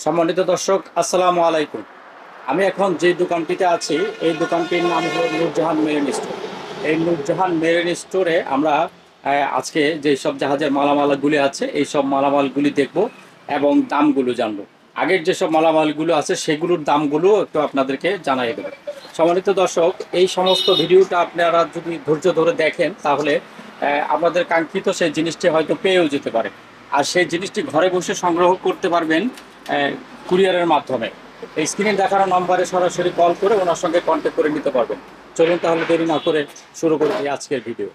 সম্মানিত দর্শক, আসসালামু আলাইকুম। আমি এখন যে দোকানটিতে আছি এই দোকানটির নাম হলো নূরজাহান মেরিন স্টোর। এই নূরজাহান মেরিন স্টোরে আমরা আজকে যে সব জাহাজের মালামালগুলি আছে এই সব মালামালগুলি দেখব এবং দামগুলো জানবো। আগের যেসব মালামালগুলো আছে সেগুলোর দামগুলো একটু আপনাদেরকে জানাই দেবো। সম্মানিত দর্শক, এই সমস্ত ভিডিওটা আপনারা যদি ধৈর্য ধরে দেখেন তাহলে আপনাদের কাঙ্ক্ষিত সেই জিনিসটি হয়তো পেয়েও যেতে পারে। আর সেই জিনিসটি ঘরে বসে সংগ্রহ করতে পারবেন কুরিয়ারের মাধ্যমে। এই স্ক্রিনে দেখানো নম্বরে সরাসরি কল করে ওনার সঙ্গে কন্ট্যাক্ট করে নিতে পারবেন। চলুন তাহলে দেরি না করে শুরু করি আজকের ভিডিও।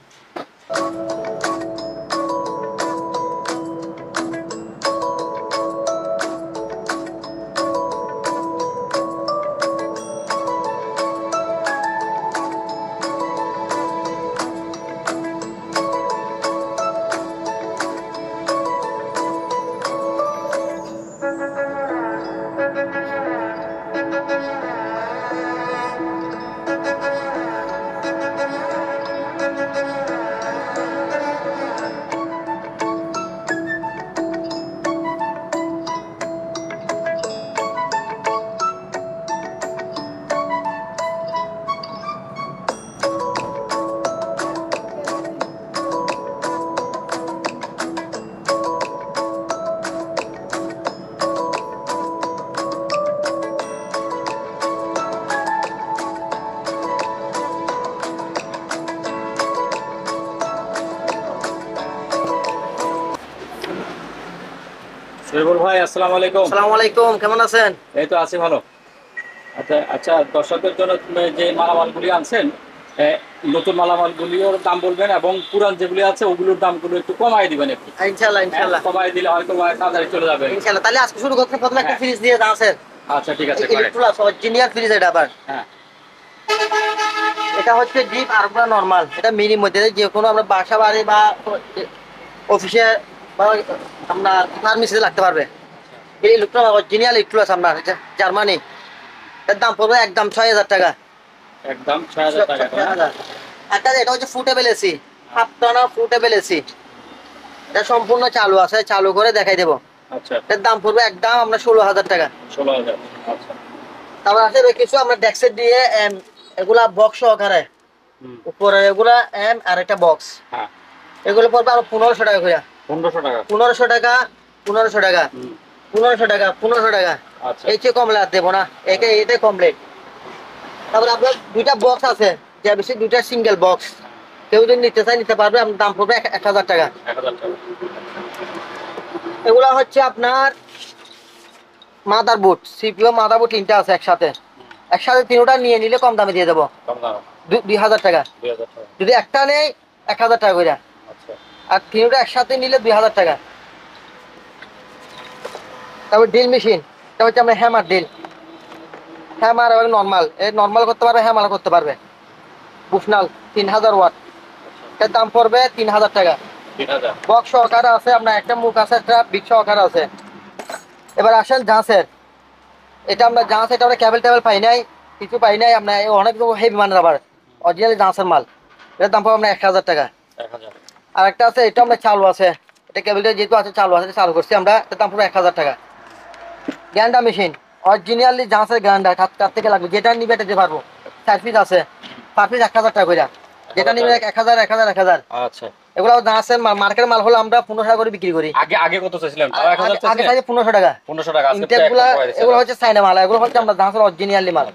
শরীফুল ভাই, আসসালামু আলাইকুম। আসসালামু আলাইকুম, কেমন আছেন? এই তো আছি ভালো। আচ্ছা আচ্ছা, দর্শকদের জন্য যে মালামালগুলি আনছেন, নতুন মালামালগুলির দাম বলবেন এবং পুরান যেগুলি আছে ওগুলোর দামগুলো একটু কমাই দিবেন একটু। ইনশাআল্লাহ ইনশাআল্লাহ কমাই দিলে হয়তো তাড়াতাড়ি চলে যাবে। ইনশাআল্লাহ। তাহলে আজকে শুরু করতে প্রথমে একটা হ্যাঁ। ফ্রিজ দিয়ে দাও স্যার। আচ্ছা ঠিক আছে, করে। ইলেকট্রোলাস অরিজিনাল ফ্রিজ এটা আবার। হ্যাঁ এটা হচ্ছে ডিপ আর পুরো নরমাল। এটা মিনির মধ্যে যে কোনো আমরা বাসা বাড়ি বা অফিসে বা আপনার ফার্মেসিতে লাগতে পারবে। এই ইলেকট্রোলাস অরিজিনাল ইলেকট্রোলাস আপনার এটা জার্মানি। এর দাম পড়বে একদম ৬০০০ টাকা। একদম ৬০০০ টাকা। একটা এটা হচ্ছে ফুটেবল এসি, হাফ টন ফুটেবল এসি। এটা সম্পূর্ণ চালু আছে, চালু করে দেখাই দেবো। আচ্ছা, এর দাম পড়বে একদম আমরা ১৬০০০ টাকা। ১৬০০০। আচ্ছা। তারপর আছে কিছু আমরা ডেক্সের দিয়ে এগুলা বক্স সহকারে উপরে এগুলা আর একটা বক্স, হ্যাঁ, এগুলো পড়বে আরো ১৫০০ টাকা করে। ১৫০০ টাকা। ১৫০০ টাকা, ১৫০০ টাকা, ১৫০০ টাকা, ১৫০০ টাকা। আচ্ছা এই চেয়ে কমলে আর দেবো না, এটাই কমপ্লিট। তারপরে আপনার দুইটা বক্স আছে, যে বেশি দুইটা সিঙ্গেল বক্স। কেউ যদি নিতে চায় নিতে পারবে, আপনার দাম পড়বে ১০০০ টাকা। ১০০০ টাকা। এগুলা হচ্ছে আপনার মাদারবোর্ড, সিপিইউ মাদারবোর্ড তিনটা আছে একসাথে। একসাথে তিনটা নিয়ে নিলে কম দামে দিয়ে দেবো, কম দাম। ২০০০ টাকা। ২০০০ টাকা। যদি একটা নেই ১০০০ টাকা করে। আচ্ছা। আর তিনটা একসাথে নিলে ২০০০ টাকা। তারপর ড্রিল মেশিন, এটা হচ্ছে আমরা হ্যামার ড্রিল, হ্যামার এবং নর্মাল। এই নর্মাল করতে পারবে, হ্যামার করতে পারবে। বুফনাল ৩০০০ ওয়াট, এর দাম পড়বে ৩০০০ টাকা। ৩০০০। বক্স সহকারে আছে আপনার, একটা মুখ আছে, একটা বিট সহকারে আছে। এবার আসেন জাঁচের, এটা আমরা জাঁচ, এটা আমরা ক্যাবেল ট্যাবেল পাই নাই, কিছু পাই নাই আপনার, অনেক হেভি মানের আবার অরিজিনালি জাঁচের মাল। এটার দাম পাবো আপনার ১০০০ টাকা। ১০০০। আর একটা আছে, এটা আমরা চালু আছে, এটা কেবলটা যেহেতু আছে চালু আছে, চালু করছি আমরা, এটার দাম পড়বে ১০০০ টাকা। গ্যান্ডা মেশিন অরিজিনালি জাঁচের গ্যান্ডা, কার থেকে লাগবে যেটা নিবে এটা দিতে পারবো। ৪ পিস আছে, পার পিস ১০০০ টাকা করে। যেটা নিবে ১০০০, ১০০০, ১০০০। আচ্ছা। এগুলো জাঁচের মার্কেটের মাল হলে আমরা ১৫০০ টাকা করে বিক্রি করি। আগে আগে কত চাইছিলেন? তাও ১০০০ আগে চাইছিলেন? চাইছে ১৫০০ টাকা। ১৫০০ টাকা। আজকে তো ইনটেকগুলা একটা কমাই দিয়েছেন। এগুলো হচ্ছে চাইনা মাল, এগুলো হচ্ছে আমরা জাঁচের অরিজিনালি মাল।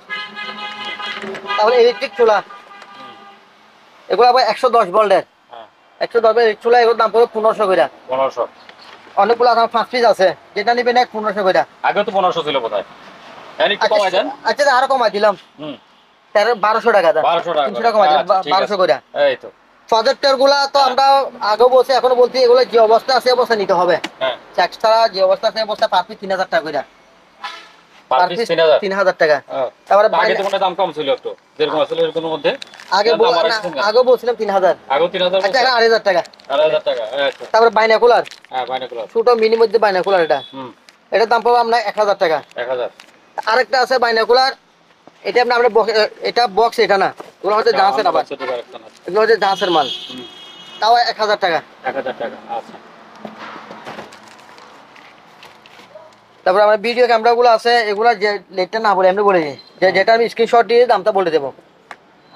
তারপরে ইলেকট্রিক চুলা, এগুলো আবার ১১০ ভোল্টের। হ্যাঁ। ১১০ ভোল্টের চুলা, এগুলোর দাম পড়বে ১৫০০ করে। ১৫০০। অনেকগুলো আমার ৫ পিস আছে, যেটা নিবেন ১৫০০ করে। আগে তো ১৫০০ ছিল বোধহয়। হ্যাঁ, একটু কমাই দেন। আচ্ছা আরো কমাই দিলাম, ১২০০ টাকা দেন। ১২০০ টাকা। ৩০০ টাকা কমাই দিলাম, আচ্ছা, ঠিক ১২০০ আছে। করে। এই তো। প্রজেক্টর গুলা তো আমরা আগেও বলছি, এখনো বলছি, এগুলো যে অবস্থা আছে অবস্থা নিতে হবে। হ্যাঁ। এক্সট্রা যে অবস্থা আছে অবস্থা পার পিস ৩০০০ টাকা করে। পার পার পিস পিস ৩০০০। ৩০০০ টাকা। হ্যাঁ। তারপরে আগে তো মনে দাম কম ছিল একটু। যেরকম আসলে এরকমের মধ্যে। আগে দাম বাড়াইছেন কেন? আগে বলছিলাম ৩০০০। আগেও ৩০০০ আচ্ছা, এখন ২৮০০ টাকা। ২৮০০ টাকা। এই তো। তারপরে বাইনাকুলার, হ্যাঁ, বাইনোকুলার। ছোট মিনি মধ্যে বাইনাকুলার, এটা এটার দাম পাবো আপনার ১০০০ টাকা। ১০০০। আরেকটা আছে বাইনাকুলার, এটা আপনার এটা বক্স, এটা না, এগুলো হচ্ছে জাহাজের আবার, এগুলো হচ্ছে জাহাজের মাল। তাও ১০০০ টাকা। ১০০০ টাকা। আচ্ছা। তারপর আমার ভিডিও ক্যামেরাগুলো আছে, এগুলা যে লেটটা না বলে এমনি বলে দিই, যেটা আমি স্ক্রিনশট দিয়ে দামটা বলে দেবো।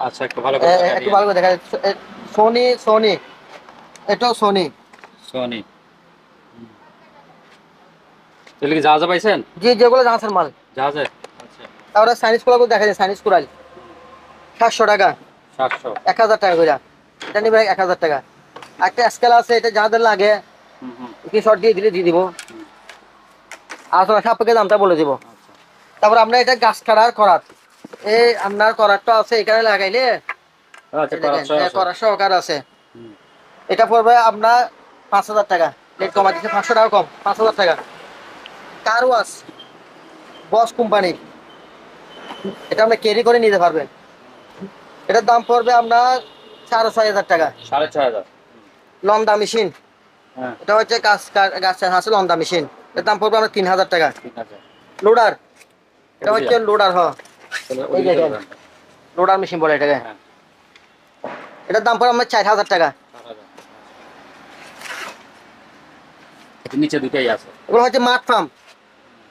আচ্ছা, একটু ভালো করে দেখাই একটু দিয়েন। ভালো করে দেখা যাচ্ছে। সোনি, সোনি, এটাও সোনি। সোনি। তাহলে কি জাহাজে পাইছেন? জি, যেগুলো জানছেন মাল। জাহাজে। আচ্ছা। তারপরে সাইনিজ কোরাল দেখা যায়, সাইনিজ কোরাল 700 টাকা, 700। 1000 টাকা করে। এটা নিবে 1000 টাকা। একটা স্কেল আছে, এটা যাদের লাগে হুম হুম। স্ক্রিনশট দিয়ে দিলে দিয়ে দিব, আসলে সাপেক্ষে দামটা বলে দিব। আচ্ছা তারপর আমরা এটা গাছ কাটার করাত, এই আপনার করাতটা আছে, এখানে লাগাইলে আচ্ছা, করার সহ আছে। করার সহকার আছে। হুম। এটা পড়বে আপনার 5000 টাকা, রেট কমা দিচ্ছে 500 টাকা কম, 5000 টাকা। কার ওয়াশ বস কোম্পানি, এটা আপনি ক্যারি করে নিতে পারবেন। এটার দাম পড়বে আপনার 6500 টাকা। 6500। লন্ডা মেশিন, হ্যাঁ। এটা হচ্ছে গাছ আছে লন্ডা মেশিন, এর দাম পড়বে আপনার 3000 টাকা। ঠিক আছে। লোডার, এটা হচ্ছে লোডার, তাহলে এই ওই দেখেন লোডার মেশিন বলে এটাকে। হ্যাঁ। এটার দাম পড়বে আপনার 4000 টাকা। 4000। এর নিচে দুটাই আছে। এগুলো হচ্ছে মাঠ ফার্ম,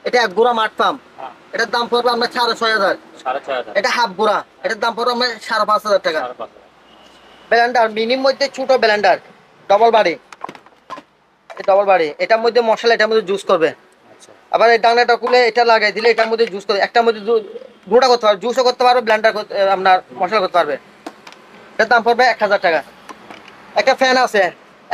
এটা এক গুড়া মাঠ ফার্ম, হ্যাঁ। এটার দাম পড়বে আপনার 6500। 6500। এটা হাফ গুড়া, এটার দাম পড়বে আপনার 5500 টাকা। 5500। ব্লেন্ডার মিনির মধ্যে ছোট ব্লেন্ডার, ডবল বাড়ি, ডবল বাড়ি, এটার মধ্যে মশলা, এটার মধ্যে জুস করবে। আচ্ছা। আবার এই ডাংনাটা খুলে এটা লাগাই দিলে এটার মধ্যে জুস করবে, একটার মধ্যে গুঁড়া করতে পারবে, জুসও করতে পারবে, ব্লেন্ডার আপনার মশলা করতে পারবে। এটার দাম পড়বে 1000 টাকা। একটা ফ্যান আছে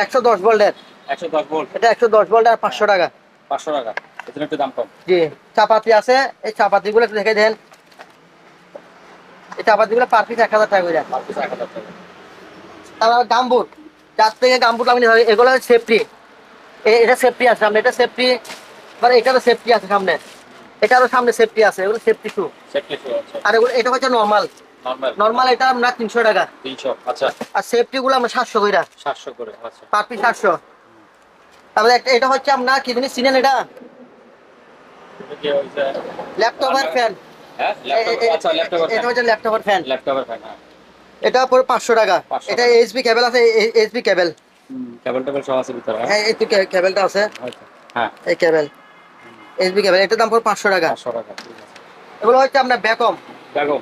110 ভোল্টের, 110 ভোল্ট। এটা 110 ভোল্ট আর 500 টাকা। 500 টাকা। এজন্য একটু দাম কম। জি, চাপাতি আছে, এই চাপাতিগুলো একটু দেখে দেন, এই চাপাতিগুলো পার পিস 1000 টাকা করে। 1000 টাকা। তারপর গামবুট, যার থেকে গামবুট আমি নিতে হবে, এগুলো সেফটি, এটা সেফটি আছে সামনে, এটা সেফটি, মানে এটারও সেফটি আছে সামনে, এটারও সামনে সেফটি আছে, এগুলো সেফটি শু। সেফটি শু আছে। আর এগুলো এটা হচ্ছে নর্মাল, নরমাল। নর্মাল এটা আমরা 300 টাকা। 300। আচ্ছা। আর সেফটি গুলো আমরা 700 কইরা, 700 করে। আচ্ছা। Per piece 700। তারপরে একটা এটা হচ্ছে আপনার কি জিনিস চিনেন, এটা এটা কি ওই যে ল্যাপটপের ফ্যান। হ্যাঁ, ল্যাপটপ। আচ্ছা, ল্যাপটপের এটা হচ্ছে ল্যাপটপের ফ্যান, ল্যাপটপের ফ্যান। হ্যাঁ। এটা পড়ে 500 টাকা। 500 এটা টাকা। এইচবি কেবল আছে, এইচবি কেবল, কেবল টেবল সহ আছে ভিতরে। হ্যাঁ। হ্যাঁ এই তো কেবলটা আছে, আচ্ছা। হ্যাঁ। এই কেবল এইচবি কেবল, এটার দাম পড়ে 500 টাকা। 500 টাকা। ঠিক আছে। এগুলো হচ্ছে আপনার বেকম দেখো।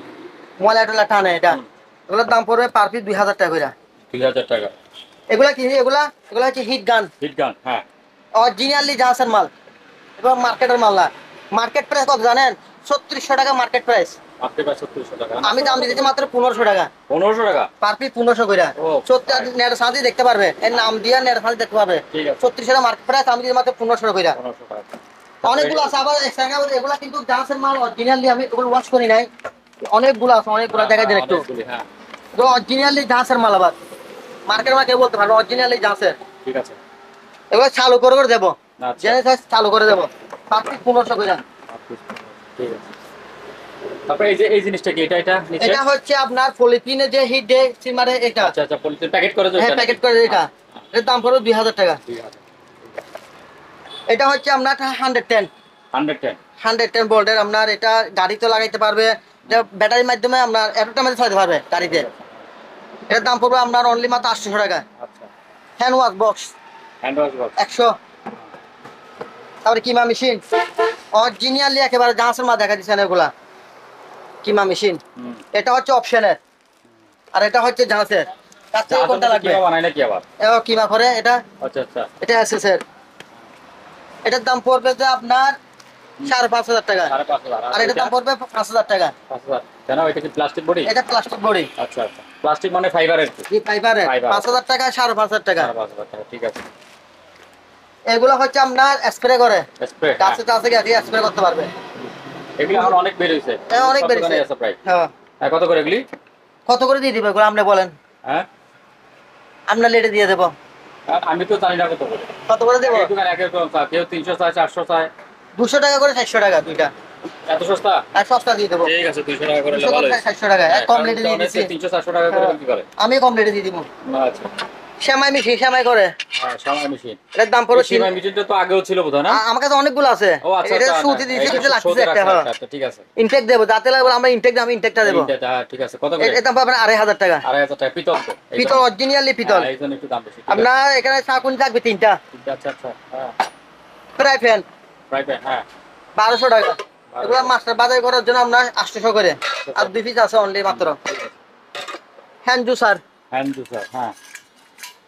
মোবাইল টোলা টানে, এটা হুম। এগুলোর দাম পড়বে পার পিস 2000 টাকা করে। 2000 টাকা। এগুলা কি, এগুলা এগুলা হচ্ছে হিট গান, হিট গান। হ্যাঁ। অরিজিনালি জাহাজের মাল, এবার মার্কেটের মাল না। মার্কেট প্রাইস কত জানেন? 3600 টাকা মার্কেট প্রাইস। আপনি প্রায় 3600 টাকা। আমি দাম দিতেছি মাত্র 1500 টাকা, 1500 টাকা। পার পিস 1500 করে। ও, সত্যি আপনি নেট সাথে দেখতে পারবে, এর নাম দিয়ে নেট সাথে দেখতে পারবে। ঠিক আছে। 3600 টাকা মার্কেট প্রাইস, আমি দিতে মাত্র 1500 করে। 1500 টাকা। অনেকগুলো আছে আবার এক্সট্রা, এগুলা কিন্তু জাহাজের মাল অরিজিনালি, আমি এগুলো ওয়াশ করি নাই, অনেকগুলো আছে, অনেকগুলো দেখা যায় একটু, অনেকগুলি। হ্যাঁ। এগুলো অরিজিনালি জাহাজের মাল। আবার মার্কেট মা কেউ বলতে পারবে অরিজিনালি জাহাজের। ঠিক আছে। এগুলো চালু করে দেবো, আচ্ছা। জেনে চালু করে দেবো, পার পিস 1500 করে। ঠিক আছে। তারপরে এই জিনিসটা কি? এটা নিচে। এটা হচ্ছে আপনার পলিথিনে যে হিট ডে সিমারে, এটা আচ্ছা আচ্ছা, পলিথিন প্যাকেট করে হ্যাঁ প্যাকেট করে, এটা এর দাম পড়বে 2000 টাকা। 2000। এটা হচ্ছে আপনার 110 110। 110 ভোল্টের, আপনার এটা গাড়িতে লাগাইতে পারবে, এটা ব্যাটারির মাধ্যমে আপনার এতটা মধ্যে চালাতে পারবে গাড়িতে। এটার দাম পড়বে আপনার অনলি মাত্র 800 টাকা। আচ্ছা। Hand wash box hand wash box. 100। তারপরে কিমা মেশিন, অরিজিনালি একেবারে জাহাজের মাল দেখা দিচ্ছেন এগুলা, কিমা মেশিন। হুম। এটা হচ্ছে অপশনের, আর এটা হচ্ছে জাহাজের। তার থেকে কোনটা লাগবে? কিমা বানায় নাকি আবার? এও কিমা করে এটা, আচ্ছা আচ্ছা। এটা এসএসের। এটার দাম পড়বে যে আপনার 5500 টাকা, 5500। আর এটার দাম পড়বে 5000 টাকা। 5000। কেন, এটা কি প্লাস্টিক বডি? এটা প্লাস্টিক বডি, আচ্ছা আচ্ছা, প্লাস্টিক মানে ফাইবারের কি? এই ফাইবারের। ফাইবার। 5000 টাকা, 5500 টাকা। 5000 টাকা। ঠিক আছে। এগুলো হচ্ছে আপনার স্প্রে করে, স্প্রে। গাছে টাছে গাছে স্প্রে করতে পারবে। এগুলো এখন অনেক বের হইছে। হ্যাঁ অনেক কত বেড়েছে। দামে আছে প্রায়? হ্যাঁ, হ্যাঁ, কত করে এগুলি? কত করে দিয়ে দিবে এগুলো আপনি বলেন, হ্যাঁ, আমরা লেটে দিয়ে দেবো। আমি তো জানি না কত করে। কত করে দেবো? এই দোকানে এক এক রকম চায়, কেউ 300 চায়, 400 চায়। 200 টাকা করে, 400 টাকা দুইটা, এত সস্তা? আর সস্তা দিয়ে দেবো। ঠিক আছে, 200 টাকা করে 200 ভালো টাকা, হয়েছে। 400 টাকা, এক কম লেটে দিয়ে দিচ্ছি। 300-400 টাকা করে কি করে? আমি কম লেটে দিয়ে দিব। আচ্ছা। সেমাই মিশি, সেমাই করে, হ্যাঁ, সেমাই মেশিন। এটার দাম পড়বে সেমাই মেশিনটা তো আগেও ছিল বোধহয় না? আমার কাছে অনেকগুলো আছে। ও আচ্ছা এটা আচ্ছা। সুতি দিয়েছি, এটা কিন্তু লাগছে সৌদি একটা। রাখা, হ্যাঁ, আচ্ছা, ঠিক আছে। ইনটেক দেবো, যাতে লাগবে আমরা ইনটেক দাম, ইনটেকটা দেবো। এইটা, হ্যাঁ, ঠিক আছে। কত করে? এর দাম পাবেন 2500 টাকা। 2500 টাকা। পিতল তো? পিতল, অরিজিনালি পিতল। এই জন্য একটু দাম বেশি। আপনার এখানে চাকুনি থাকবে 3টা। আচ্ছা আচ্ছা। হ্যাঁ। Fry pan, fry pan. হ্যাঁ। 1200 টাকা। এগুলো মাস্টার বাজার করার জন্য আমরা 800 করে, আর 2 পিস আছে অনলি মাত্র। হ্যান্ড জুসার হ্যাঁ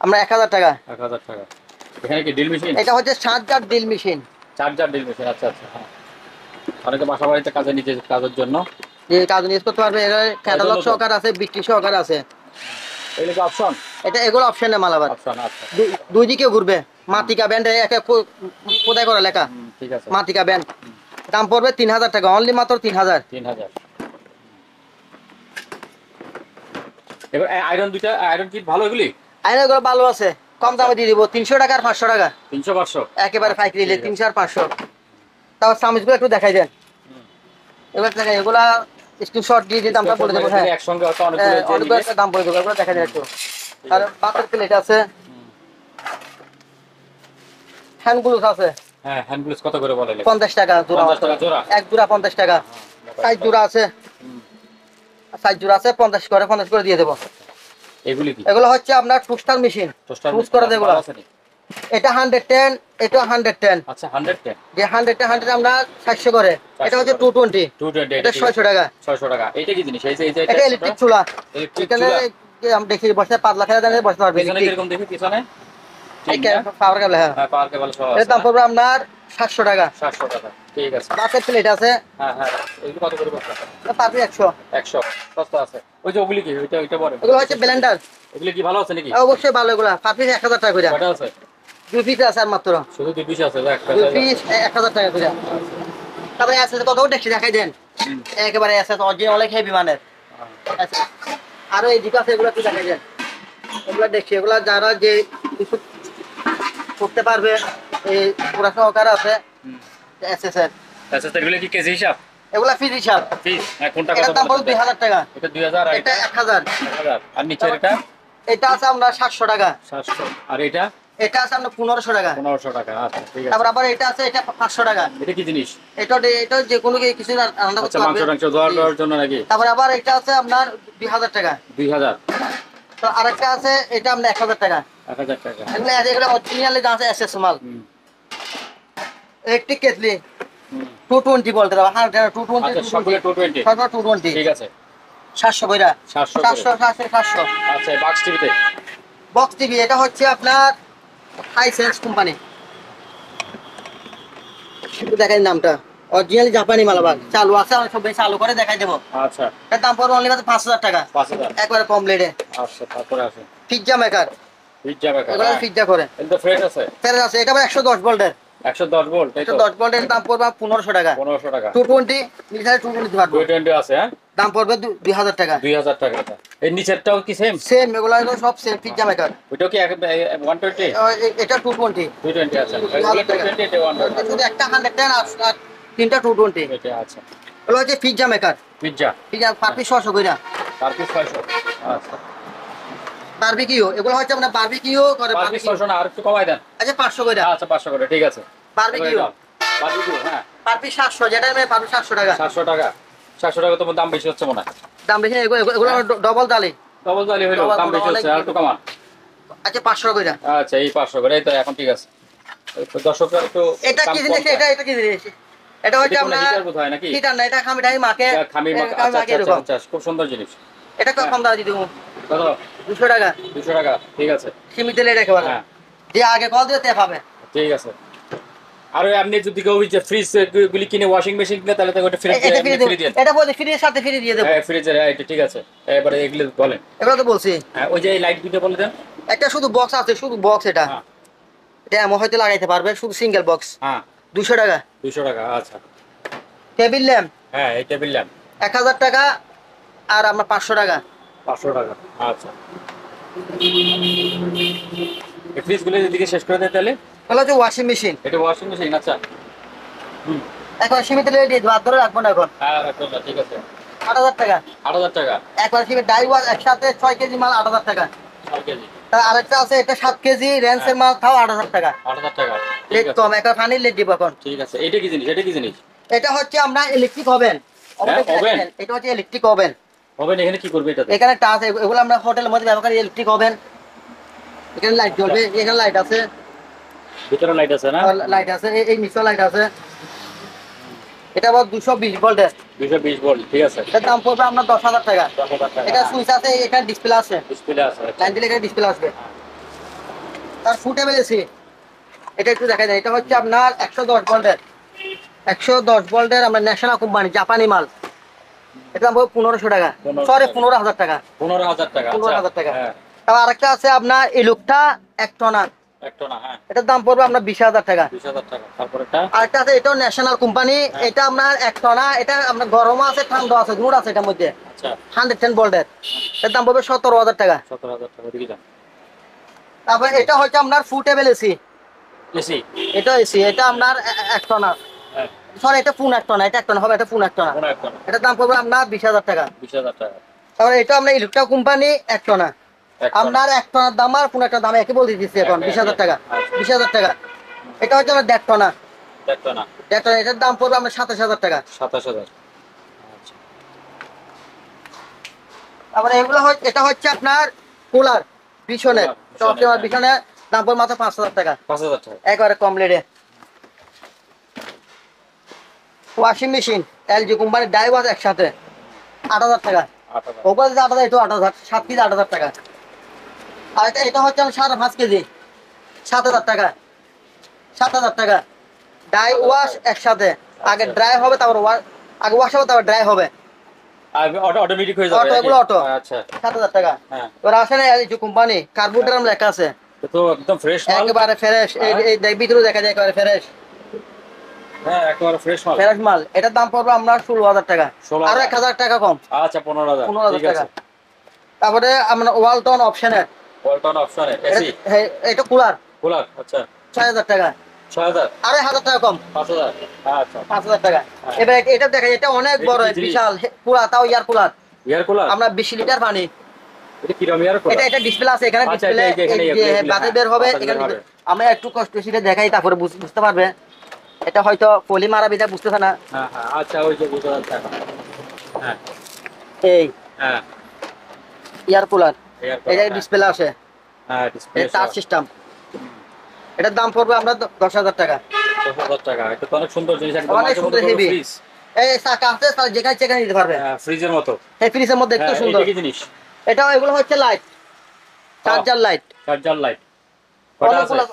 আমরা 1000 টাকা। 1000 টাকা। এখানে কি ড্রিল মেশিন? এটা হচ্ছে 7 জার ড্রিল মেশিন। 4 জার ড্রিল মেশিন, আচ্ছা আচ্ছা। হ্যাঁ, অনেকে বাসা বাড়িতে কাজে নিজে কাজের জন্য যে কাজ ইউজ করতে পারবে। এর ক্যাটালগ সহকার আছে, বিক্রি সহকার আছে। এগুলো কি অপশন? এটা এগুলো অপশনে মাল আবার অপশন, আচ্ছা। দুই দিকে ঘুরবে। মাতিকা ব্যান্ড একটা কোথায় করা লেখা, ঠিক আছে। মাতিকা ব্যান্ড। দাম পড়বে 3000 টাকা, অনলি মাত্র 3000। 3000। এবার আয়রন দুইটা, আয়রন কি ভালো এগুলি? আইনা এগুলো ভালো আছে, কম দামে দিয়ে দিব 300 টাকা আর 500 টাকা। 300 500 একেবারে পাইকারি নিলে 300 আর 500। তারপর চামচগুলো একটু দেখাই দেন। এবার দেখাই, এগুলা স্ক্রিনশট দিয়ে দিয়ে দামটা বলে দেবো। হ্যাঁ, একসঙ্গে হয়তো অনেকগুলো অনেকগুলো একটা দাম বলে দেবো, এগুলো দেখা যায় একটু। আর পাতের প্লেট আছে, হ্যান্ড গ্লুস আছে। হ্যাঁ, হ্যান্ড গ্লাভস কত করে বলে? 50 টাকা জোড়া। 50 টাকা জোড়া? এক জোড়া 50 টাকা। সাইজ জোড়া আছে, সাইজ জোড়া আছে 50 করে দিয়ে দেবো। এগুলি কি? এগুলো হচ্ছে আপনার টুস্টার মেশিন, টুস করে দেবো। এটা 110, এটা 110। আচ্ছা, 110। যে 100 আমরা 700 করে। এটা হচ্ছে 220, 220, এটা 600 টাকা। 600 টাকা। এটা কি জিনিস? এই যে এটা ইলেকট্রিক চুলা। ইলেকট্রিক এখানে চুলা। যে আমরা দেখি বসে পাতলা খেলা দেন বসতে পারবে। পিছনে কিরকম দেখি? পিছনে এই পাওয়ার কেবল। হ্যাঁ, হ্যাঁ, পাওয়ার কেবল সহ এর আছে। দাম পড়বে আপনার 700 টাকা। 700 টাকা, ঠিক আছে। বাসের প্লেট আছে, হ্যাঁ হ্যাঁ, এগুলো কত করে বলছো? পারবে 100। 100, সস্তা আছে। ওই যে ওগুলি কি? ওইটা বড়। এগুলো হচ্ছে ব্লেন্ডার। এগুলি কি ভালো আছে নাকি? অবশ্যই ভালো। এগুলো পারবে 1000 টাকা করে। কয়টা আছে? 2 পিস আছে আর মাত্র। শুধু 2 পিস আছে? একটা 2 পিস 1000 টাকা করে। তারপরে আছে কত দেখছি দেখাই দেন। একেবারে আছে অরিজিনাল, অনেক হেভি মানের আছে। আর এই দিকে আছে, এগুলো একটু দেখাই দেন। এগুলো দেখছি, এগুলো যারা যে কিছু করতে পারবে, এই পুরা সহকার আছে। এসএসএর আচ্ছা, এগুলো কি কেজি হিসাব? এগুলা ফ্রি হিসাব। পিস কোনটা কত? এটার দাম পড়বে 2000 টাকা। এটা 2000 আর এটা এটা 1000। 1000। আর নিচের এটা? এটা আছে আমরা 700 টাকা। 700। আর এটা? এটা আছে আমরা 1500 টাকা। 1500 টাকা, আচ্ছা ঠিক আছে। তারপর আবার এটা আছে, এটা 500 টাকা। এটা কি জিনিস? এটা যে কোনো কিছু রান্না করতে আচ্ছা, মাংস পারবে। টাংস ধোয়ার জন্য নাকি? তারপর আবার এটা আছে আপনার 2000 টাকা। 2000। তো আরেকটা আছে, এটা আপনার 1000 টাকা। 1000 টাকা। এগুলো অরিজিনালি দাম আছে এসএস মাল। হুম। ইলেকট্রিক কেটলি হুম। 220 বলতে পারো। হ্যাঁ, 220, আচ্ছা, সবগুলো 220। সবগুলো 220। ঠিক আছে। 700 কইরা। 700 700 700। আচ্ছা, বাক্স টিভিতে? বক্স টিভি এটা হচ্ছে আপনার হাইসেন্স কোম্পানি। একটু দেখাই নামটা, অরিজিনালি জাপানি মাল। আবার চালু আছে, আমি সব চালু করে দেখাই দেবো। আচ্ছা, এর দাম পড়বে অনলি মাত্র 5000 টাকা। 5000। একবারে কমপ্লিটে। আচ্ছা, তারপরে আছে পিজ্জা মেকার। পিজ্জা বেকার। এগুলো পিজ্জা করে। এটা ফ্রেশ আছে? ফেরত আছে। এটা আবার 110 ভোল্টের। 110 ভোল্ট, তাই তো? 110 ভোল্টের দাম পড়বে 1500 টাকা। 1500 টাকা। 220 মিটারে 220 দিতে পারবো। 220 আছে? হ্যাঁ, দাম পড়বে 2000 টাকা। 2000 টাকা। এটা এই নিচেরটাও কি সেম? সেম, এগুলো সব সেম পিজ্জা মেকার। ওইটাও কি 120? এটা 220। 220 আছে। 2000 টাকা। 220, এটা 120। শুধু একটা 110 আর তিনটা 220। এটা আচ্ছা। এগুলো হচ্ছে pizza maker. Pizza pizza per piece 600 কইরা। Per piece 600। আচ্ছা, বারবিকিউ, এগুলো হচ্ছে আপনার বারবিকিউ করে। পার পিস 600 না, আর একটু কমাই দেন। আচ্ছা 500 কইরা। আচ্ছা, 500 করে, ঠিক আছে। বারবিকিউ বারবিকিউ, হ্যাঁ, পার পিস 700, যেটা আমি পার পিস 700 টাকা। 700 টাকা। 700 টাকা তো দাম বেশি হচ্ছে মনে হয়। দাম বেশি। এগুলো ডবল দালি। ডবল দালি হইলো দাম বেশি হচ্ছে, আর একটু কমান। আচ্ছা 500 কইরা। আচ্ছা, এই 500 করে, এই তো এখন ঠিক আছে। তো দর্শকরা একটু এটা কি জিনিস? এটা কি জিনিস? এটা হচ্ছে আপনার হিটার বোধ হয় নাকি? হিটার না, এটা খামিটাই মাকে। খামি মাখা। আচ্ছা আচ্ছা আচ্ছা, খুব সুন্দর জিনিস। এটা কম দাম দিয়ে দেবো। কত? 200 টাকা। 200 টাকা, ঠিক আছে। সীমিত রেট একেবারে। হ্যাঁ, যে আগে কল দিয়ে তে পাবে। ঠিক আছে। আর আপনি যদি কেউ ফ্রিজ গুলি কিনে, ওয়াশিং মেশিন কিনে, তাহলে তো ওটা ফ্রি এটা ফ্রি ফ্রি দেব। দেন। এটা বলতে ফ্রির সাথে ফ্রি দিয়ে দেব। হ্যাঁ, ফ্রিজের, হ্যাঁ, এটা ঠিক আছে। এবারে এগুলো বলেন। এগুলো তো বলছি। হ্যাঁ, ওই যে এই লাইট দুটো বলে দেন। একটা শুধু বক্স আছে, শুধু বক্স। এটা হ্যাঁ এটা এমন হয়তো লাগাইতে পারবে, শুধু সিঙ্গেল বক্স। হ্যাঁ, 200 টাকা। 200 টাকা, আচ্ছা। টেবিল ল্যাম্প হ্যাঁ, এই টেবিল ল্যাম্প 1000 টাকা। আর আমরা 500 টাকা। 500 টাকা, আচ্ছা। এই ফ্রিজগুলো এদিকে শেষ করে দেয় তাহলে। এগুলো হচ্ছে ওয়াশিং মেশিন। এটা ওয়াশিং মেশিন, আচ্ছা। হুম, এখন সীমিত রেট দিয়ে দেবো, আর ধরে রাখবো না এখন। হ্যাঁ, রাখুন না, ঠিক আছে। 8000 টাকা। 8000 টাকা। একবার সীমিত ডাই ওয়াশ একসাথে 6 কেজি মাল 8000 টাকা। 4 কেজি। তার আরেকটা আছে, এটা 7 কেজি রেঞ্জের মাল, তাও 8000 টাকা। 8000 টাকা, ঠিক রেট আছে। কম, একটা ফানির রেট দিব এখন। ঠিক আছে। এটা কি জিনিস? এটা কি জিনিস? এটা হচ্ছে আমরা ইলেকট্রিক ওভেন। ওভেন? এটা হচ্ছে ইলেকট্রিক ওভেন। ওভেন এখানে কি করবে এটাতে? এখানে টাচ, এগুলো আমরা হোটেলের মধ্যে ব্যবহার করি। Electric oven. এখানে লাইট জ্বলবে, এখানে লাইট আছে, ভিতরে লাইট আছে না? লাইট আছে, এই নিচে লাইট আছে। এটা আবার 220 ভোল্টের। 220 ভোল্ট, ঠিক আছে। এটার দাম পড়বে আপনার 10,000 টাকা। 10,000 টাকা। এটা সুইচ আছে, এখানে ডিসপ্লে আছে, ডিসপ্লে আছে। লাইন দিলে এখানে ডিসপ্লে আসবে। তার ফুটেবল এসি, এটা একটু দেখা যায়। এটা হচ্ছে আপনার 110 ভোল্টের, 110 ভোল্টের আমরা ন্যাশনাল কোম্পানি, জাপানি মাল। এটা দাম পড়বে 1500 টাকা, সরি 15,000 টাকা। 15,000 টাকা। 15,000 টাকা। হ্যাঁ, তারপর আরেকটা আছে আপনার ইলুকটা 1 টনা, একটা না। হ্যাঁ, এটার দাম পড়বে আপনার 20,000 টাকা। 20,000 টাকা। তারপর এটা আরেকটা আছে, এটাও ন্যাশনাল কোম্পানি, এটা আপনার 1 টনা, এটা আপনার গরম আছে ঠান্ডা আছে দুটো আছে এটার মধ্যে, আচ্ছা 110 ভোল্টের। এটার দাম পড়বে 17,000 টাকা। 17,000 টাকা দিকে যান। তারপর এটা হচ্ছে আপনার ফুটেবল এসি, এসি। এটা এসি, এটা আপনার 1 টনা, হ্যাঁ, সরি এটা পুন 1 টনা, এটা 1 টনা হবে, এটা পুন 1 টনা। কোন একটা না। এটার দাম পড়বে আপনার 20,000 টাকা। 20,000 টাকা। তারপর এটা আপনার ইলেকট্রা কোম্পানি 1 টনা, এক টন। আপনার 1 টনার দাম আর পুন একটা দাম একই বলে দিচ্ছি এখন, 20,000 টাকা। 20,000 টাকা। এটা হচ্ছে আপনার 1.5 টনা, একটা না। 1.5 টনা, এটার দাম পড়বে আপনার 27,000 টাকা। 27,000। আচ্ছা, তারপরে এগুলো হচ্ছে, এটা হচ্ছে আপনার কুলার পিছনে, কুলার, পিছনে, হ্যাঁ। পিছনে দাম পড়বে মাত্র 5,000 টাকা, 5,000 টাকা। একবারে কম রেটে। ওয়াশিং মেশিন এলজি কোম্পানি ডাইভার একসাথে 8,000 টাকা। 8,000। ওপরে যে 8,000, এটা 8,000, 7 কেজি 8,000 টাকা। আর এটা হচ্ছে 5.5 কেজি 7,000 টাকা, 7,000 টাকা। ডাই ওয়াশ একসাথে, আগে আচ্ছা। ড্রাই হবে তারপর আগে ওয়াশ হবে তারপর ড্রাই হবে, আর অটোমেটিক হয়ে যাবে। অটো, এগুলো অটো। আচ্ছা। 7,000 টাকা। হ্যাঁ, এবার আসেন এলজি কোম্পানি কার্বোডারাম লেখা আছে, এটা তো একদম ফ্রেশ মাল। একেবারে ফ্রেশ। এই ভিতরে দেখা যায় একেবারে ফ্রেশ, হ্যাঁ, একেবারে ফ্রেশ মাল। ফ্রেশ মাল। এটার দাম পড়বে আপনার 16,000 টাকা, 16,000 আরো 1,000 টাকা কম, আচ্ছা 15,000। 15,000 ঠিক টাকা। আছে। তারপরে আমরা ওয়ালটন অপশনের, ওয়ালটন অপশনে এসি এটা কুলার কুলার। আচ্ছা 6,000 টাকা, 6,000। আরো 1,000 টাকা কম, 5,000। আচ্ছা, 5,000 টাকা। হ্যাঁ। এবার এটা দেখা যায়, এটা অনেক বড় এটা কি জিনিস? বিশাল কুলার, তাও ইয়ার কুলার, এয়ার কুলার। আমরা 20 লিটার পানি। এটা কি রকম এয়ার কুলার? এটা ডিসপ্লে আছে এখানে, আচ্ছা, ডিসপ্লে এটা এখানে বাতাস বের হবে বাতাস বের এখানে। হবে। আমরা একটু কষ্ট সেটা দেখাই, তারপরে বুঝতে পারবে। এটা হয়তো পলি মারা বিদা বুঝতেছে না। হ্যাঁ হ্যাঁ, আচ্ছা ওই যে বুঝতে পারছি এখন। হ্যাঁ এই হ্যাঁ, ইয়ার কুলার, এয়ার এটা কুলার। ডিসপ্লে আছে, হ্যাঁ, ডিসপ্লে এটা টাচ সিস্টেম। এটার দাম পড়বে আমরা 10,000 টাকা। 10,000 টাকা। এটা তো অনেক সুন্দর জিনিস, একদম অনেক মাঝে সুন্দর, মধ্যে হেভি। ফ্রিজ। এই চাকা আছে, তার যেখানে সেখানে নিতে পারবে, হ্যাঁ, ফ্রিজের মতো। এই ফ্রিজের মধ্যে একটু হ্যাঁ, সুন্দর। এটা কি জিনিস? এটা এগুলো হচ্ছে light, charger light, charger light.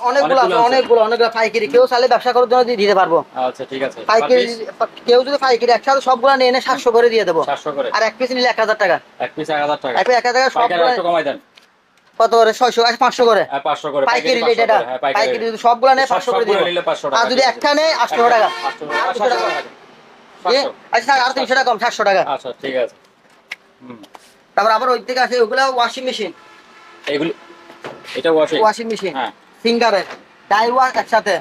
অনেকগুলো পাইকারি। কেউ চাইলে ব্যবসা করার জন্য দিতে পারবো। আচ্ছা, ঠিক আছে। পাইকারি, কেউ যদি পাইকারি একসাথে সবগুলো নিয়ে এনে 700 করে দিয়ে দেবো। 700 করে। আর এক পিস নিলে 1,000 টাকা, এক পিস 1,000 টাকা। এক পিস 1,000 টাকা পাইকারি সবগুলো। একটু কমাই দেন। কত করে? 600, 500 করে। হ্যাঁ, 500 করে। পাইকারি পাইকারি এটা, 500 করে। হ্যাঁ, পাইকারি যদি সবগুলো নেয় 500 করে দিব। নিলে 500 টাকা। আর যদি একটা নেয় 800 টাকা। 800 টাকা। 800 টাকা। 500। আচ্ছা আর 300 টাকা কম, 700 টাকা। আচ্ছা, ঠিক আছে। হুম, তারপর আবার ওই থেকে আছে ওগুলো ওয়াশিং মেশিন, এগুলি এটা ওয়াশিং। ওয়াশিং মেশিন হ্যাঁ, ফিঙ্গারের ডাই ওয়াশ একসাথে,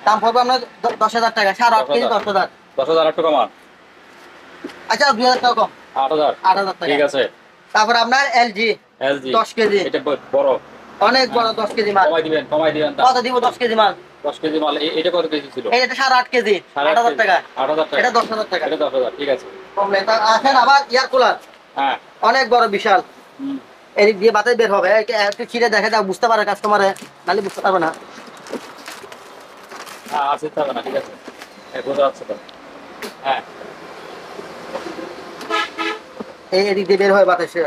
দাম পড়বে আপনার 10,000 টাকা, 8.5 কেজি 10,000। 10,000 একটু কমান। আচ্ছা 2,000 টাকা কম, 8,000। 8,000 টাকা। ঠিক আছে। তারপর আপনার এলজি এলজি 10 কেজি, এটা বড়। অনেক বড় 10 কেজি মাল। কমাই দিবেন দাম। কত দিব? 10 কেজি মাল, 10 কেজি মাল। এটা কত কেজি ছিল? এটা 8.5 কেজি, 8,000 টাকা। 8,000 টাকা। এটা 10,000 টাকা। এটা 10,000। ঠিক আছে। কমলে আসেন আবার ইয়ার কুলার, হ্যাঁ। অনেক বড় বিশাল, হুম, এদিক দিয়ে বাতাস বের হবে। একটু ছিঁড়ে দেখে দাও, বুঝতে পারে কাস্টমারে, নাহলে বুঝতে পারবে না। হ্যাঁ, আছে তো না। ঠিক আছে, বোঝা যাচ্ছে তো। হ্যাঁ, এই এদিক দিয়ে বের হয় বাতাসে।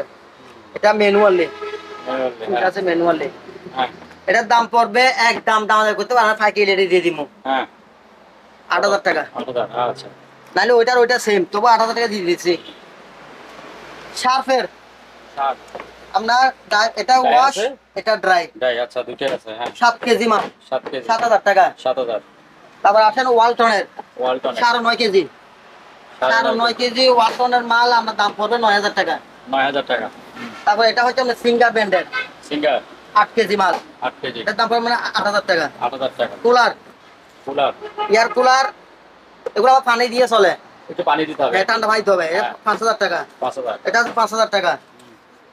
এটা ম্যানুয়ালি, ঠিক হ্যাঁ আছে, ম্যানুয়ালি। হ্যাঁ এটার দাম পড়বে একদম দাম করতে পারবে, ফাইকি রেডি দিয়ে দিব হ্যাঁ, 8,000 টাকা। 8,000। আচ্ছা, নাহলে ওইটা সেম, তবু 8,000 টাকা দিয়ে দিচ্ছি। সার্ফের 7 আপনার এটা Dry ওয়াশ, আছে? এটা ড্রাই, ডাই। আচ্ছা, দুইটাই আছে। হ্যাঁ, 7 কেজি মাল, 7 কেজি। 7,000 টাকা। 7,000। তারপর আসেন ওয়ালটনের ওয়ালটন 9.5 কেজি, 9.5 কেজি ওয়ালটনের মাল আমরা দাম পড়বে 9,000 টাকা। 9,000 টাকা। তারপর এটা হচ্ছে আপনার সিঙ্গার ব্র্যান্ডের সিঙ্গার 8 কেজি মাল, 8 কেজি। এটার দাম পড়বে মানে 8,000 টাকা। 8,000 টাকা। কুলার, কুলার এয়ার কুলার, এগুলো আবার পানি দিয়ে চলে, একটু পানি দিতে হবে। ঠান্ডা ভাইতে হবে। হ্যাঁ। 5,000 টাকা। 5,000। এটা আছে 5,000 টাকা।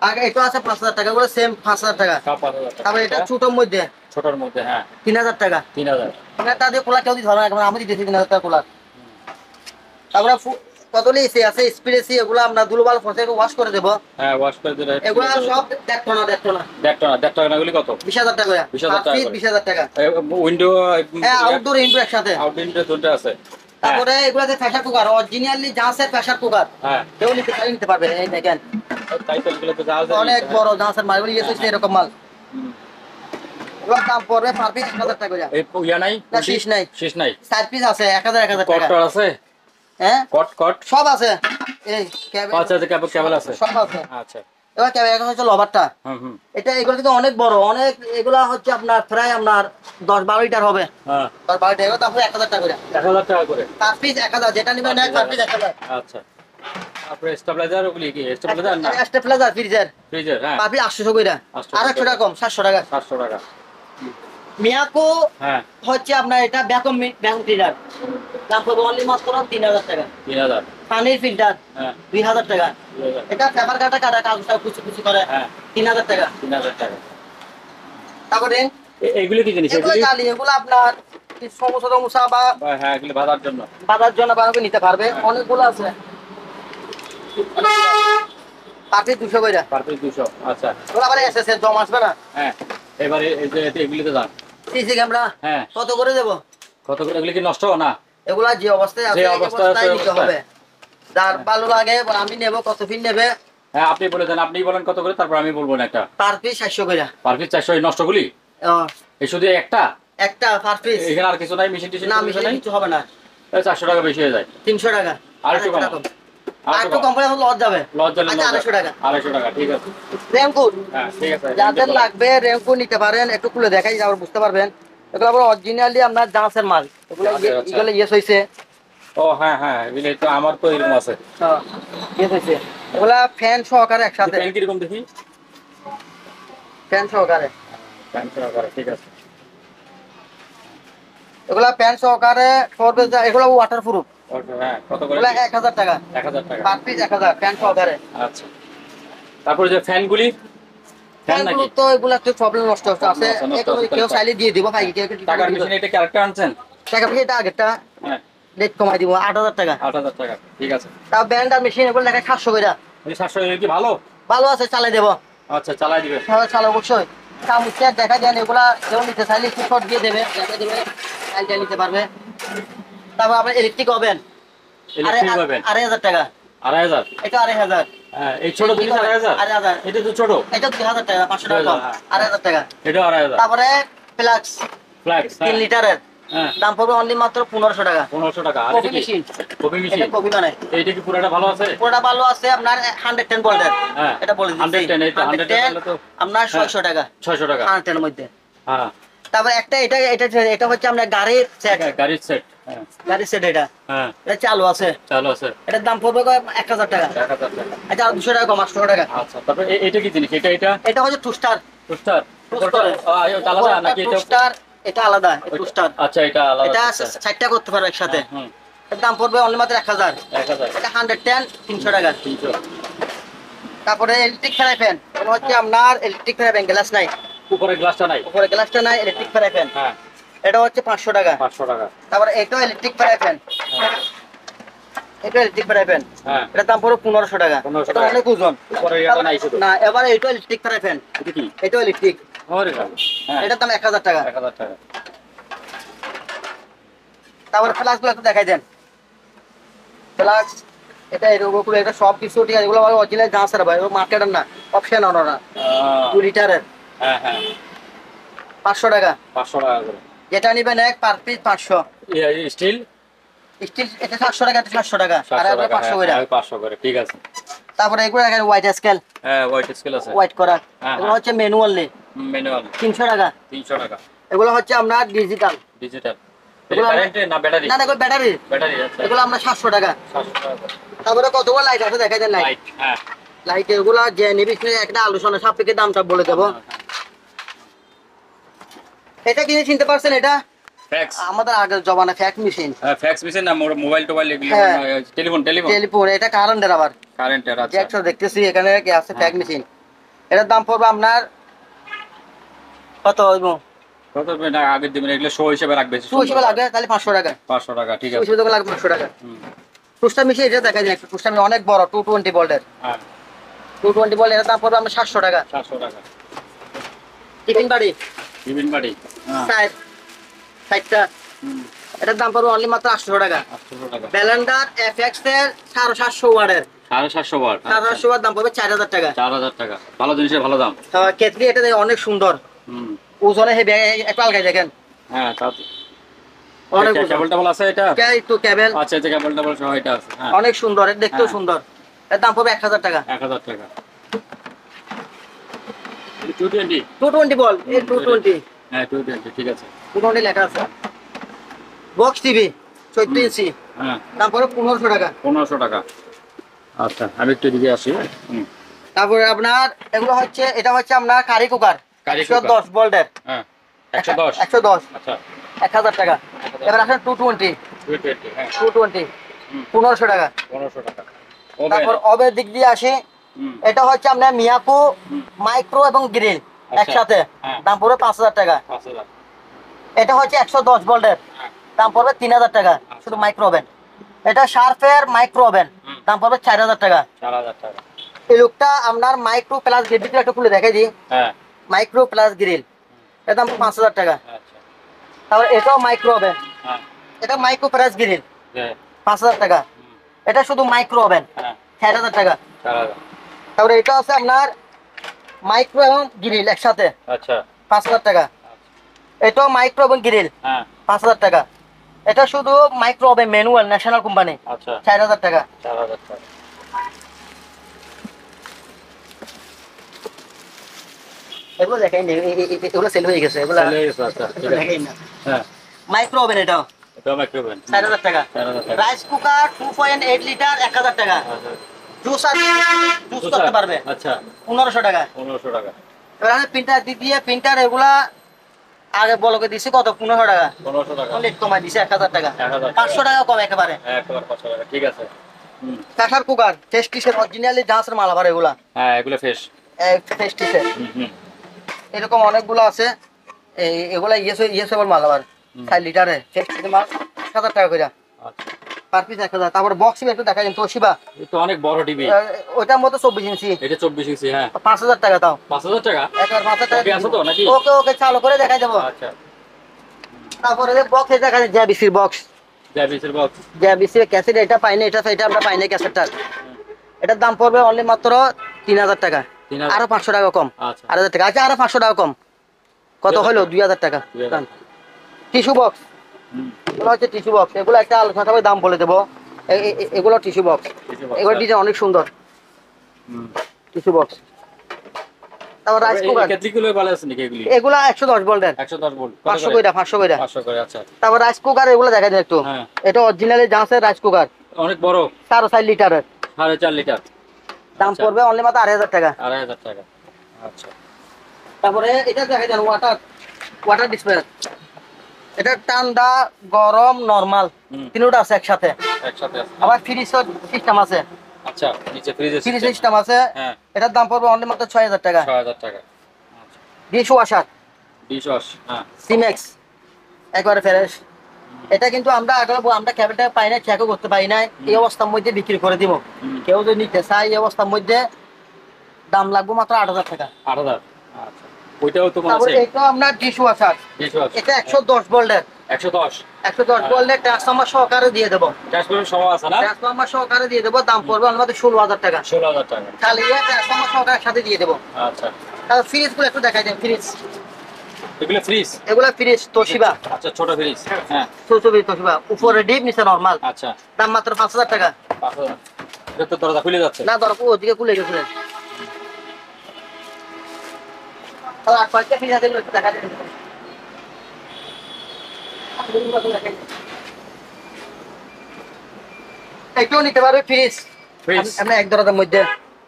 আগে এটা আছে 5,000 টাকা, এগুলো সেম 5,000 টাকা। সব 5,000 টাকা। তারপর এটা ছোটোর মধ্যে ছোটর মধ্যে। হ্যাঁ, 3,000 টাকা। 3,000। 3,000 টাকা দিয়ে কুলার কেউ দিতে পারবে না, এখন আমি দিতেছি 3,000 টাকা কুলার। তারপরে কতগুলি এসি আছে, স্প্রে এসি, এগুলো আমরা দুলবাল ফসে ওয়াশ করে দেবো। হ্যাঁ, ওয়াশ করে দিলে এগুলো সব 1.5 টনা, 1.5 টনা, 1.5 টাকা। এগুলি কত? 20,000 টাকা করে। 20,000 টাকা করে। 20,000 টাকা। উইন্ডো হ্যাঁ, আউটডোর ইনডোর একসাথে। আউটডোর দুটো আছে। তারপরে এগুলাতে প্রেসার কুকার, অরিজিনালি জাহাজের প্রেসার কুকার, হ্যাঁ কেউ নিতে পারবে। এই দেখেন তাই তো, এগুলো তো জাহাজের অনেক ইয়ে, বড় জাহাজের মাল, এগুলো ইয়ে এরকম মাল। হুম। এগুলোর দাম পড়বে পার পিস 1000 টাকা করে। এই ইয়া নাই, না, শীষ নাই। শেষ নাই। 4 পিস আছে 1000 কট টাকা। টর আছে? হ্যাঁ কট কট সব আছে। এই কেবল আচ্ছা আচ্ছা, কেবল আছে। সব আছে। আচ্ছা, এবার কেবল এখন হচ্ছে লবারটা, হুম হুম, এটা এগুলো কিন্তু অনেক বড়, অনেক এগুলা হচ্ছে আপনার প্রায় আপনার 10-12 লিটার হবে। হ্যাঁ 10-12 লিটার, তারপরে 1000 টাকা করে 1000 টাকা করে। পার পিস 1000, যেটা নেবেন এক পার পিস 1000। আচ্ছা, তারপরে স্টেবিলাইজার, ওগুলি কি স্টেবিলাইজার না স্টেবিলাইজার ফ্রিজের ফ্রিজের? হ্যাঁ পার পিস 800 করে, 800 আর 100 টাকা কম, 700 টাকা। 700 টাকা। মিয়াকো হ্যাঁ হচ্ছে আপনার এটা ভ্যাকুয়াম ক্লিনার, দাম পড়বে অনলি মাত্র 3000 টাকা। 3000। পানির ফিল্টার হ্যাঁ 2000 টাকা। 2000। এটা পেপার কাটা কাগজটা কুচি করে হ্যাঁ 3000 টাকা। 3000 টাকা। তারপরে এগুলি কি জিনিস? এগুলো এগুলি জালি, এগুলো আপনার সমস্যা বা হ্যাঁ, এগুলি ভাজার জন্য। বাজার জন্য বানাবে নিতে পারবে, অনেকগুলো আছে। পার পিস 200 করে। Per piece 200। আচ্ছা, ওগুলো আবার এসএসএ জমা আসবে না। হ্যাঁ এবারে এই যে এগুলিতে যান। সিসি ক্যামেরা হ্যাঁ কত করে দেবো? কত করে? এগুলি কি নষ্ট না? এগুলা যে অবস্থায় আছে যে এই অবস্থায় আছে, অবস্থায় নিতে অবস্থায়। হবে। যার ভালো লাগে আমি নেব, কত ফিট নেবে? হ্যাঁ আপনি বলে দেন, আপনি বলেন কত করে, তারপর আমি বলবো না। একটা পার পিস 700 করে। Per piece 400। এই নষ্টগুলি এই শুধু একটা? একটা পার পিস, এখানে আর কিছু নাই, মেশিন টিশিন না কিছু মিশে নাই? কিছু হবে না। 400 টাকা বেশি হয়ে যায়। 300 টাকা। আর একটু কম। আর একটু কম করে লস যাবে। লজ্জা নেই, আচ্ছা, 250 টাকা। 250 টাকা, ঠিক আছে। রেনকোট হ্যাঁ ঠিক আছে। যাদের লাগবে রেনকোট নিতে পারেন, একটু খুলে দেখাই যাবে, বুঝতে পারবেন। এগুলো আবার অরিজিনালি আপনার জাহাজের মাল, এগুলো আচ্ছা, আচ্ছা। এগুলো ইয়েস হইছে। ও হ্যাঁ হ্যাঁ, এগুলি তো আমার তো এরকম আছে। হ্যাঁ ইয়েস হইছে। এগুলা ফ্যান সহকারে একসাথে, পেন কিরকম দেখি? ফ্যান সহকারে। পেন সহকারে, ঠিক আছে। এগুলা প্যান্ট সহকারে পড়বে, এগুলো ওয়াটারপ্রুফ। ওকে, হ্যাঁ কত করে? এগুলা 1000 টাকা। 1000 টাকা। পার পিস 1000 প্যান্ট সহকারে। আচ্ছা, তারপরে যে ফ্যানগুলি, ফ্যান নাকি? ফ্যানগুলো তো এগুলা একটু প্রবলেম নষ্ট আছে, নষ্ট এগুলো আছে, কেউ তাহলে চাইলে দিয়ে দিব ভাই, কেউ টাকার মেশিন এটা ক্যারেক্টার আনছেন? টাকা দিয়ে এটা আগেরটা হ্যাঁ রেট কমাই দিব 8000 টাকা। 8000 টাকা, ঠিক আছে। তাও ব্যান্ড আর মেশিন এগুলো দেখা 700 করে। এই 700 এর কি ভালো? ভালো আছে, চালাই দেবো। আচ্ছা, চালাই দিবে। তাহলে চালা অবশ্যই কামুচে দেখা দেন, এগুলা কেউ নিতে চাইলে একটু শর্ট দিয়ে দেবে, দেখা দেবে চাইলে নিতে পারবে। তারপর আপনার ইলেকট্রিক ওভেন ইলেকট্রিক পাবেন 2500 টাকা। 2500। এটা 2500। হ্যাঁ, এই ছোট জিনিস 2500। 2500। এটা তো ছোট। এটা 2000 টাকা, 500 টাকা কম, 2500 টাকা। এটা 2500। তারপরে ফ্লাক্স ফ্ল্যাক্স 3 লিটারের হ্যাঁ দাম পড়বে অনলি মাত্র 1500 টাকা। 1500 টাকা। আর কফি এটা কি? Machine, coffee machine. এটা কফি বানায়। এইটা কি পুরোটা ভালো আছে? পুরোটা ভালো আছে আপনার 110 ভোল্টের। হ্যাঁ এটা বলে দিচ্ছি 110। এটা 110 হলে তো আপনার 600 টাকা। 600 টাকা। 110 এর মধ্যে। হ্যাঁ তারপর একটা এটা এটা এটা হচ্ছে আপনার গাড়ির সেট, গাড়ির সেট। হ্যাঁ গাড়ির সেট এটা হ্যাঁ এটা চালু আছে, চালু আছে। এটার দাম পড়বে 1000 টাকা। 1000 টাকা। এটা 200 টাকা কম, 800 টাকা। আচ্ছা, তারপর এটা কি জিনিস? এটা এটা হচ্ছে টুস্টার। টুস্টার। ওটা এটা আলাদা নাকি? এটা টুস্টার এটা আলাদা, টুস্টার। আচ্ছা, এটা আলাদা। এটা 60টা করতে পারবে একসাথে। হুম, এর দাম পড়বে অনলি মাত্র 1000। 1000। এটা 110 300 টাকা। 300। তারপরে ইলেকট্রিক ফ্রাই প্যান, এটা হচ্ছে আপনার ইলেকট্রিক ফ্রাই প্যান, গ্লাস নাই, উপরে গ্লাসটা নাই? উপরে গ্লাসটা নাই, ইলেকট্রিক ফ্রাই প্যান। হ্যাঁ এটা হচ্ছে 500 টাকা। 500 টাকা। তারপরে এটা ইলেকট্রিক ফ্রাই প্যান, এটা ইলেকট্রিক ফ্রাই প্যান, হ্যাঁ এটার দাম পড়বে 1500 টাকা। 1500 এটা টাকা। অনেক ওজন। উপরে এটা নাই শুধু? না, এবার এটা ইলেকট্রিক ফ্রাই প্যান, এটা কি? এটা ইলেকট্রিক, ওরে বাবা। হ্যাঁ এটার দাম 1000 টাকা। 1000 টাকা। তারপরে ফ্লাক্সগুলো একটু দেখাই দেন। ফ্লাক্স এটা এরকম, এটা সব কিছু ঠিক আছে, এগুলো অরিজিনাল জাহাজের ভাই, মার্কেটের না, অপশন না, 2 লিটারের হ্যাঁ হ্যাঁ 500 টাকা। 500 টাকা করে। যেটা নিবেন এক পার পিস 500। স্টিল স্টিল এটা 700 টাকা, এটা 700 টাকা, আর 700 এটা টাকা। 500 করে। হ্যাঁ 500 করে, ঠিক আছে। তারপরে এগুলো দেখেন হোয়াইট স্কেল, হ্যাঁ হোয়াইট স্কেল আছে। হোয়াইট করা, হ্যাঁ, এগুলো হচ্ছে ম্যানুয়ালি ম্যানুয়াল 300 টাকা। 300 টাকা। এগুলো হচ্ছে আপনার ডিজিটাল, ডিজিটাল। এগুলো কারেন্ট না ব্যাটারি? না এগুলো ব্যাটারি, ব্যাটারি আছে। এগুলো আমরা 700 টাকা। 700 টাকা করে। তারপরে কতগুলো লাইট আছে দেখাই দেন। লাইট, লাইট হ্যাঁ লাইট এগুলো যে নিবি একটা আলোচনা সাপেক্ষে দামটা বলে দেবো। এটা কিনে চিনতে পারছেন? এটা ফ্যাক্স। আমাদের আগের জমানা ফ্যাক্স মেশিন। হ্যাঁ ফ্যাক্স মেশিন না, মোবাইল টোবাইল এগুলো, হ্যাঁ। টেলিফোন টেলিফোন, এটা কারেন্টের আবার কারেন্টের। যে আচ্ছা একটা দেখতেছি এখানে কি আছে হ্যাঁ। Fax machine. এটার দাম পড়বে আপনার কত হইব? কত না আগের দিন এগুলো শো হিসেবে রাখবে? শু হিসেবে লাগবে তাহলে 500 টাকা। 500 টাকা, ঠিক শু আছে। হিসেবে লাগবে 500 টাকা। হুম, টুস্টা মেশিন এটা দেখা যায়, টুস্টা মেশিন অনেক বড়, 220 ভোল্টের। হ্যাঁ 220 ভোল্ট, এটার দাম পড়বে আপনার 700 টাকা। 700 টাকা। টিফিন বাড়ি টিফিন বাড়ি হ্যাঁ। 60টা, হুম, এটার দাম পড়বে অনলি মাত্র 800 টাকা। 800 টাকা। ব্যালেন্ডার এফএক্স এর 750 ওয়াটের 750 ওয়াট। 750 ওয়াট দাম পড়বে 4000 টাকা। 4000 টাকা। ভালো জিনিসের ভালো দাম। কেটলি এটা দেখে অনেক সুন্দর, হুম। ওজনে হেভি, একটু আলগাই দেখেন হ্যাঁ তা অনেক কেবল টেবল আছে এটা? তো কেবল, আচ্ছা আচ্ছা কেবল টেবল সহ এটা আছে। হ্যাঁ অনেক সুন্দর, দেখতেও হ্যাঁ। সুন্দর। এর দাম পড়বে 1000 টাকা। 1000 টাকা। 220। 220 বল, এই 220, হ্যাঁ 220 ঠিক আছে। 220 লেখা আছে। বক্স টিভি 14 ইঞ্চি, হ্যাঁ দাম পড়বে 1500 টাকা। 1500 টাকা। আচ্ছা আমি একটু এদিকে আসি। হুম। তারপরে আপনার এগুলো হচ্ছে, এটা হচ্ছে আপনার কারি কুকার কারি কুকার। 110 ভোল্টের। হ্যাঁ 110। 110 আচ্ছা 1000 টাকা। এবার আসেন 220, 220 হ্যাঁ 220 হুম। 1500 টাকা। 1500 টাকা। তারপর ওভের দিক দিয়ে আসি, হুম। এটা হচ্ছে আপনার মিয়াকো হুম। মাইক্রো এবং গ্রিল আচ্ছা। একসাথে, হ্যাঁ। দাম পড়বে 5000 টাকা। 5000। এটা হচ্ছে 110 ভোল্টের, হ্যাঁ দাম পড়বে 3000 টাকা, শুধু মাইক্রো ওভেন। এটা শার্পের মাইক্রো ওভেন, হুম। দাম পড়বে 4000 টাকা। 4000 টাকা। এই লুকটা আপনার মাইক্রো প্লাস গ্রিল, ভিতরে একটা খুলে দেখাই দিই, হ্যাঁ মাইক্রো প্লাস গ্রিল, এর দাম 5000 টাকা। আচ্ছা তারপর এটাও মাইক্রো ওভেন, হ্যাঁ এটা মাইক্রো প্লাস গ্রিল হ্যাঁ 5000 টাকা। হুম। এটা শুধু মাইক্রো ওভেন হ্যাঁ 4000 টাকা। 4000। তারপরে এটা আছে আপনার মাইক্রো এবং গ্রিল একসাথে, আচ্ছা 5000 টাকা। এটাও মাইক্রো এবং গ্রিল হ্যাঁ 5000 টাকা। এটা শুধু micro oven manual, national company, আচ্ছা 4000 টাকা। 4000 টাকা। এগুলো দেখেন, এগুলো সেল হয়ে গেছে, এগুলো চলে গেছে, আচ্ছা ঠিক আছে। দেখেন না। হ্যাঁ মাইক্রো ওভেন এটাও এটা মাইক্রোওভেন 4000 টাকা। 4000 টাকা। রাইস কুকার 2.8 লিটার 1000 টাকা। জুসার জুস করতে পারবে আচ্ছা 1500 টাকা। 1500 টাকা। এবার আমি প্রিন্টার দিক দিয়ে, প্রিন্টার এগুলা আগে বলকে দিছি কত, 1500 টাকা, 1500 টাকা। লেট কমাই দিছে 1000 টাকা, 1000 500 টাকা কম একেবারে। হ্যাঁ একবার 500 টাকা ঠিক আছে। হুম। কাঁসার কুকার টেস্টিসের অরিজিনালি জাহাজের মাল আবার এগুলা, হ্যাঁ এগুলো ফ্রেশ। টেস্টিসের হুম হুম। এরকম অনেকগুলো আছে। এগুলা ইয়েসেবল মাল আবার, 4 লিটারে টেস্টিসের মাল 1000 টাকা করে আচ্ছা পার পিস 1000। তারপর বক্স একটু দেখা যায় তোশিবা, এটা তো অনেক বড় টিভি। ওইটার মতো 24 ইঞ্চি, এটা 24 ইঞ্চি। হ্যাঁ 5000 টাকা দাও। 5000 টাকা। একবার 5000 টাকা কপি আছে তো নাকি? ওকে ওকে চালু করে দেখাই দেবো। আচ্ছা তারপরে বক্স দেখা যায় জ্যাবিসির বক্স, জ্যাবিসের বক্স। জ্যাবিসির ক্যাসেট, এটা পাইনি, এটা আমরা পাইনি ক্যাসেটটা। এটার দাম পড়বে অনলি মাত্র 3000 টাকা, 3000 আরো 500 টাকা কম, আচ্ছা 8000 টাকা। আচ্ছা আরো 500 টাকা কম, কত 2000 হলো টাকা। 2000 টাকা। 2000 টিস্যু বক্স, হুম। এগুলো হচ্ছে টিস্যু বক্স, এগুলো একটা আলোচনা করে দাম বলে দেবো। এগুলো টিস্যু বক্স, Tissue box, এগুলো হ্যাঁ। ডিজাইন অনেক সুন্দর, হুম। Tissue box. তারপর রাইস কুকার, কেটলিগুলো ভালো আছে নাকি এগুলি? এগুলা 110 ভোল্টের, 110 ভোল্ট 500 কইরা 500 কইরা। 500 করে আচ্ছা। তারপর রাইস কুকার এগুলো দেখা যায় একটু, হ্যাঁ। এটা অরিজিনালি জাহাজের রাইস কুকার অনেক বড় 4.5 লিটারের, 4.5 লিটার, দাম আচ্ছা। পড়বে অনলি মাত্র 2500 টাকা। 2500 টাকা। আচ্ছা তারপরে এটা দেখা যান ওয়াটার ডিসপ্লে, এটা ঠান্ডা গরম নরমাল হুম। তিনটা আছে একসাথে। একসাথে আছে। আবার ফ্রিজ সিস্টেম আছে, আচ্ছা নিচে ফ্রিজের ফ্রিজ সিস্টেম। সিস্টেম আছে। হ্যাঁ এটার দাম পড়বে অনলি মাত্র 6000 টাকা। 6000 টাকা। আচ্ছা ডিশ ওয়াশার ডিশ ওয়াশ। হ্যাঁ সিমেক্স একবারে ফ্রেশ। এটা কিন্তু আমরা আগে আমরা ক্যাবেটা পাই না, চেকও করতে পারি না, এই অবস্থার মধ্যে বিক্রি করে দিব। হুম। কেউ যদি নিতে চায় এই অবস্থার মধ্যে দাম লাগবে মাত্র 8000 টাকা। 8000। আচ্ছা ওইটাও তো মনে তারপরে আছে এটা আপনার ডিশ ওয়াশার, ডিশ ওয়াশ। এটা 110 ভোল্টের, 110 110 ভোল্টের ট্রান্সফরমার সহকারে দিয়ে দেবো, ট্রান্সফরমার সহ আছে না? ট্রান্সফরমার সহকারে দিয়ে দেবো, দাম পড়বে আমাদের 16000 টাকা। 16000 টাকা। খালি ট্রান্সফরমার সহকারে সাথে দিয়ে দেবো। আচ্ছা তারপর ফ্রিজ গুলো একটু দেখাই দেন, ফ্রিজ এগুলো ফ্রিজ। এগুলো ফ্রিজ তোশিবা, আচ্ছা ছোট ফ্রিজ। হ্যাঁ ছোট ফ্রিজ তোশিবা, উপরে ডিপ নিচে নরমাল, আচ্ছা দাম মাত্র 5000 টাকা। 5000। এটা তো দরজা খুলে যাচ্ছে। না দরকার ওদিকে খুলে গেছে। আর কয়েকটা ফ্রিজ আছে একটু দেখা দেন। একটু নিতে পারবে ফ্রিজ, ফ্রিজ। আমরা এক দরজার মধ্যে,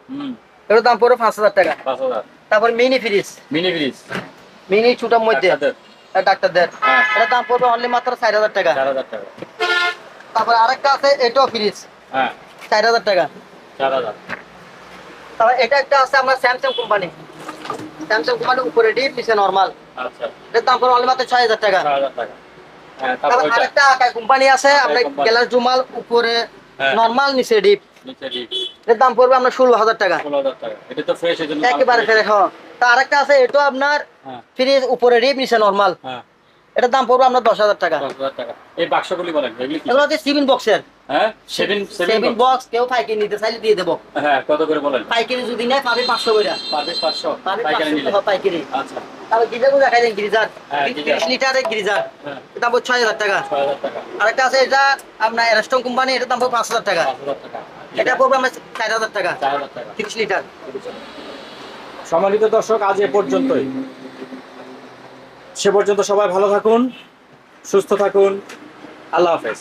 হুম। এর দাম পড়বে 5000 টাকা। 5000। তারপর mini fridge, mini fridge. Mini ছোটার মধ্যে ডাক্তারদের। ডাক্তারদের, হ্যাঁ এটার দাম পড়বে অনলি মাত্র 4000 টাকা। 4000 টাকা। তারপর আরেকটা আছে এটাও ফ্রিজ হ্যাঁ 4000 টাকা। 4000। তারপর এটা একটা আছে আমরা স্যামসাং কোম্পানি, স্যামসাং কোম্পানি উপরে ডিপ নিচে নরমাল, আচ্ছা এটার দাম পড়বে অনলি মাত্র 6000 টাকা। 6000 টাকা। হ্যাঁ তারপর তারপর ওইটা আরেকটা আকাই কোম্পানি আছে, আমরা কোম্পানি। গ্লাস জুমাল উপরে হ্যাঁ। নরমাল নিচে ডিপ, নিচে ডিপ। এর দাম পড়বে আমরা 16000 টাকা। 16000 টাকা। এটা তো ফ্রেশ এজন্য একেবারে ফ্রেশ। হ্যাঁ তা আরেকটা আছে, এটা আপনার হ্যাঁ ফ্রিজ উপরে ডিপ নিচে নরমাল, হ্যাঁ এটার দাম পড়বে আপনার 10,000 টাকা। 10,000 টাকা। এই বাক্সগুলি বলেন এগুলি কি? এগুলো হচ্ছে 7 বক্সের। হ্যাঁ 7 বক্স কেউ পাইকারি নিতে চাইলে দিয়ে দেবো। হ্যাঁ কত করে বলেন? পাইকারি যদি নেয় পাবে 500 করে। পার পিস 500 পাবে পাইকারি 500 নিলে। টাকা পাইকারি। আচ্ছা তারপর গিজারও দেখাই দেন, গিজার হ্যাঁ, গিজার। 30 লিটারের গিজার, হ্যাঁ এর দাম পড়বে 6,000 টাকা। 6,000 টাকা। আরেকটা আছে এটা আপনার এরস্টন কোম্পানি, এটার দাম পড়বে 5,000 টাকা। 5,000 টাকা। এটা পড়বে আপনার 4,000 টাকা, 4,000 টাকা। 30 লিটার। সম্মানিত দর্শক আজ এ পর্যন্তই। সে পর্যন্ত সবাই ভালো থাকুন, সুস্থ থাকুন। আল্লাহ হাফেজ।